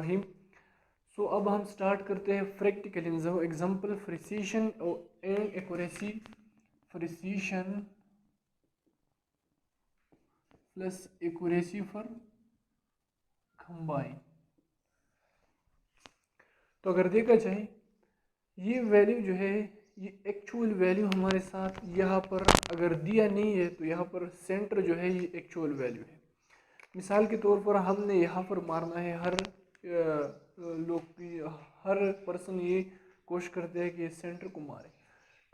रहीम। सो अब हम स्टार्ट करते हैं practical example precision and accuracy. Precision plus accuracy for combine. तो अगर देखा जाए ये वैल्यू जो है ये एक्चुअल वैल्यू हमारे साथ यहाँ पर अगर दिया नहीं है तो यहाँ पर सेंटर जो है ये एक्चुअल वैल्यू है। मिसाल के तौर पर हमने यहाँ पर मारना है, हर पर्सन ये कोशिश करते हैं कि सेंटर को मारे।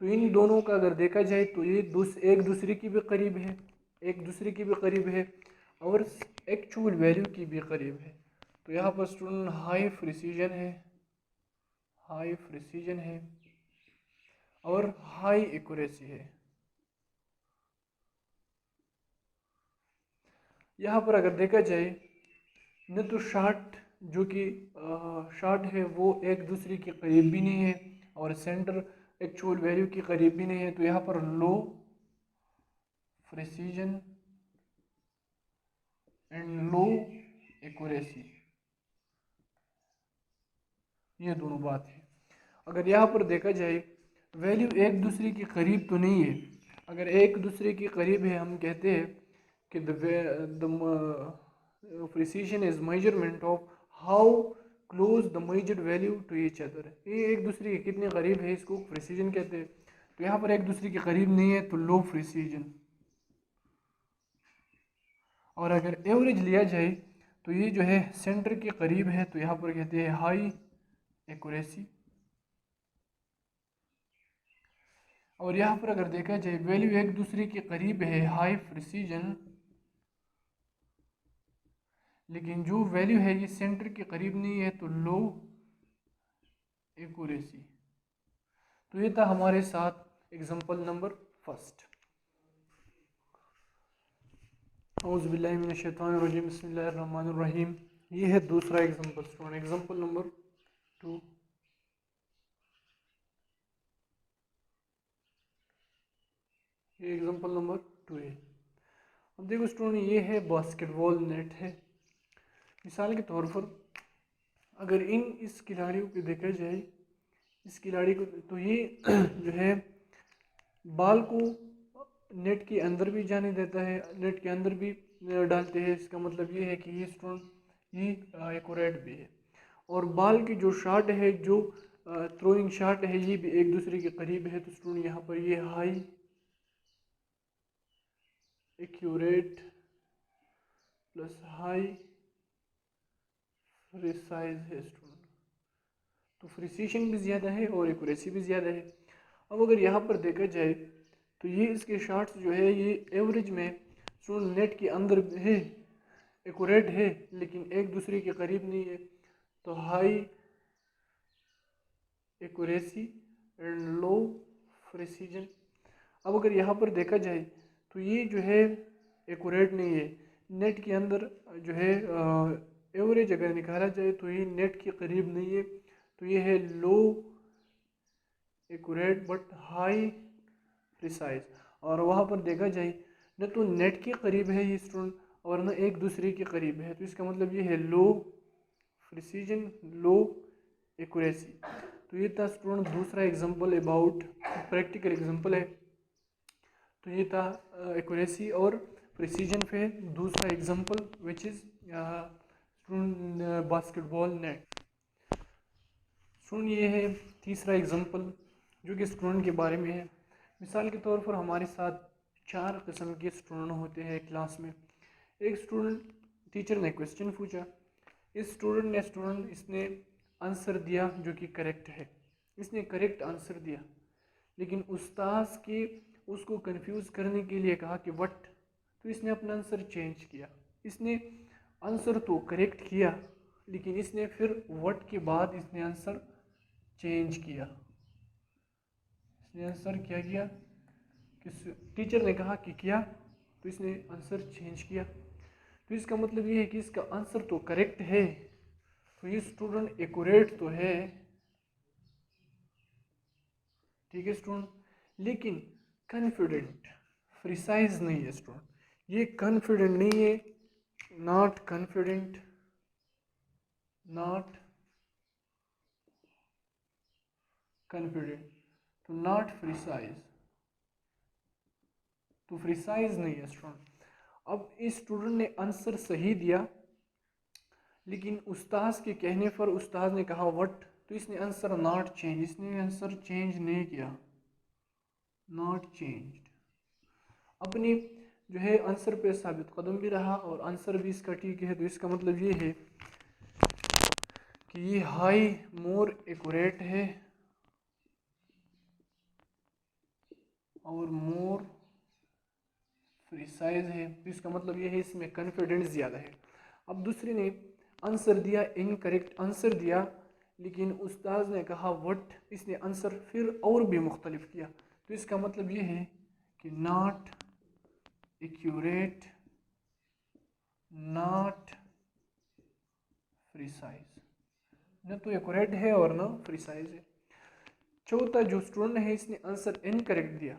तो इन दोनों का अगर देखा जाए तो ये एक दूसरे की भी करीब है, एक दूसरे की भी करीब है और एक्चुअल वैल्यू की भी करीब है। तो यहाँ पर स्टूडेंट हाई प्रिसीजन है और हाई एक्यूरेसी है। यहाँ पर अगर देखा जाए न तो शार्ट जो कि शार्ट है वो एक दूसरे के करीब भी नहीं है और सेंटर एक्चुअल वैल्यू के करीब भी नहीं है। तो यहाँ पर लो प्रिसीजन एंड लो एक्यूरेसी, ये दोनों बात है। अगर यहाँ पर देखा जाए वैल्यू एक दूसरे के करीब तो नहीं है। अगर एक दूसरे के करीब है हम कहते हैं कि the precision is measurement of how close the measured value to each other. ये एक दूसरे के कितने करीब है इसको प्रिसीजन कहते हैं। तो यहाँ पर एक दूसरे के करीब नहीं है तो लो प्रिसीजन। और अगर एवरेज लिया जाए तो ये जो है सेंटर के करीब है तो यहाँ पर कहते हैं हाई एक्यूरेसी। और यहाँ पर अगर देखा जाए वैल्यू एक दूसरे के करीब है हाई प्रिसीजन, लेकिन जो वैल्यू है ये सेंटर के करीब नहीं है तो लो एक्यूरेसी। तो ये था हमारे साथ एग्जांपल नंबर फर्स्ट। औज़ु बिल्लाहि मिनश शैतानिर रजीम, बिस्मिल्लाहिर रहमानिर रहीम। ये है दूसरा एग्जांपल स्टूडेंट, एग्जांपल नंबर 2। ये एग्जांपल नंबर 2 है। अब देखो स्टूडेंट ये है बास्केटबॉल नेट है। मिसाल के तौर पर अगर इस खिलाड़ियों को देखा जाए, इस खिलाड़ी को तो ये जो है बॉल को नेट के अंदर भी जाने देता है, नेट के अंदर भी डालते हैं। इसका मतलब ये है कि ये स्टूडेंट ये एक्यूरेट भी है। और बॉल की जो शॉट है, जो थ्रोइंग शॉट है, ये भी एक दूसरे के करीब है। तो स्टूडेंट यहाँ पर ये high accurate plus high precise है स्टूडेंट। तो प्रिसीशन भी ज़्यादा है और एक्यूरेसी भी ज़्यादा है। अब अगर यहाँ पर देखा जाए तो ये इसके शॉट्स जो है ये एवरेज में स्टूडेंट नेट के अंदर है, एक्यूरेट है, लेकिन एक दूसरे के करीब नहीं है। तो high accuracy and low precision. अब अगर यहाँ पर देखा जाए तो ये जो है एक्यूरेट नहीं है, नेट के अंदर जो है एवरेज अगर निकाला जाए तो ये नेट के करीब नहीं है। तो ये है लो एक्यूरेट बट हाई प्रिसाइज। और वहाँ पर देखा जाए न तो नेट के करीब है ये स्टूडेंट और न एक दूसरे के करीब है। तो इसका मतलब ये है लो प्रिसीजन लो एक्यूरेसी। तो ये था स्टूडेंट दूसरा एग्जांपल अबाउट प्रैक्टिकल एग्जांपल है। तो ये था एक्यूरेसी और प्रिसीजन पे दूसरा example which is student basketball net. Student ये है तीसरा एग्जांपल जो कि स्टूडेंट के बारे में है। मिसाल के तौर पर हमारे साथ 4 किस्म के स्टूडेंट होते हैं क्लास में। एक स्टूडेंट, टीचर ने क्वेश्चन पूछा, इस स्टूडेंट इसने आंसर दिया जो कि करेक्ट है, इसने करेक्ट आंसर दिया, लेकिन उस्ताद के उसको कंफ्यूज करने के लिए कहा कि व्हाट, तो इसने अपना आंसर चेंज किया। इसने आंसर तो करेक्ट किया लेकिन इसने फिर व्हाट के बाद इसने आंसर चेंज किया। इसने आंसर क्या किया कि टीचर ने कहा कि क्या, तो इसने आंसर चेंज किया। तो इसका मतलब ये है कि इसका आंसर तो करेक्ट है, तो ये स्टूडेंट एक्यूरेट तो है, ठीक है स्टूडेंट, लेकिन कॉन्फिडेंट प्रिसाइज नहीं है स्टूडेंट। ये कॉन्फिडेंट नहीं है, नॉट कॉन्फिडेंट, नॉट कॉन्फिडेंट, तो नॉट प्रिसाइज, तो प्रिसाइज नहीं है स्टूडेंट। अब इस स्टूडेंट ने आंसर सही दिया, लेकिन उस्ताद के कहने पर उस्ताद ने कहा व्हाट, तो इसने आंसर नॉट चेंज, इसने आंसर चेंज नहीं किया, नॉट चेंज्ड, अपनी जो है आंसर पे साबित कदम भी रहा और आंसर भी इसका ठीक है। तो इसका मतलब ये है कि ये हाई मोर एक्यूरेट है और मोर प्रिसाइज है, तो इसका मतलब ये है इसमें कॉन्फिडेंस ज़्यादा है। अब दूसरे ने आंसर दिया, इनकरेक्ट आंसर दिया, लेकिन उस्ताद ने कहा व्हाट, इसने आंसर फिर और भी मुख्तलिफ किया, तो इसका मतलब ये है कि नॉट एक्यूरेट, नॉट प्रिसाइज, न तो एक्यूरेट है और न प्रिसाइज है। चौथा जो स्टूडेंट है इसने आंसर इनकरेक्ट दिया,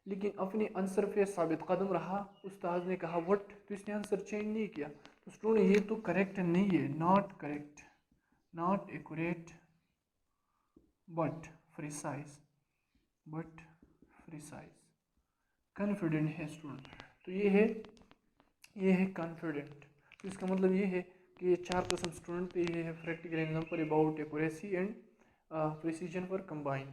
लेकिन अपने आंसर पे साबित कदम रहा, उस्ताद ने कहा व्हाट, तो इसने आंसर चेंज नहीं किया, तो स्टूडेंट ये तो करेक्ट नहीं है, not correct, not accurate but precise, but precise, confident है स्टूडेंट, तो ये है कॉन्फिडेंट। तो इसका मतलब ये है कि ये 4 किस्म स्टूडेंट पे ये है practical example about accuracy and precision for combined.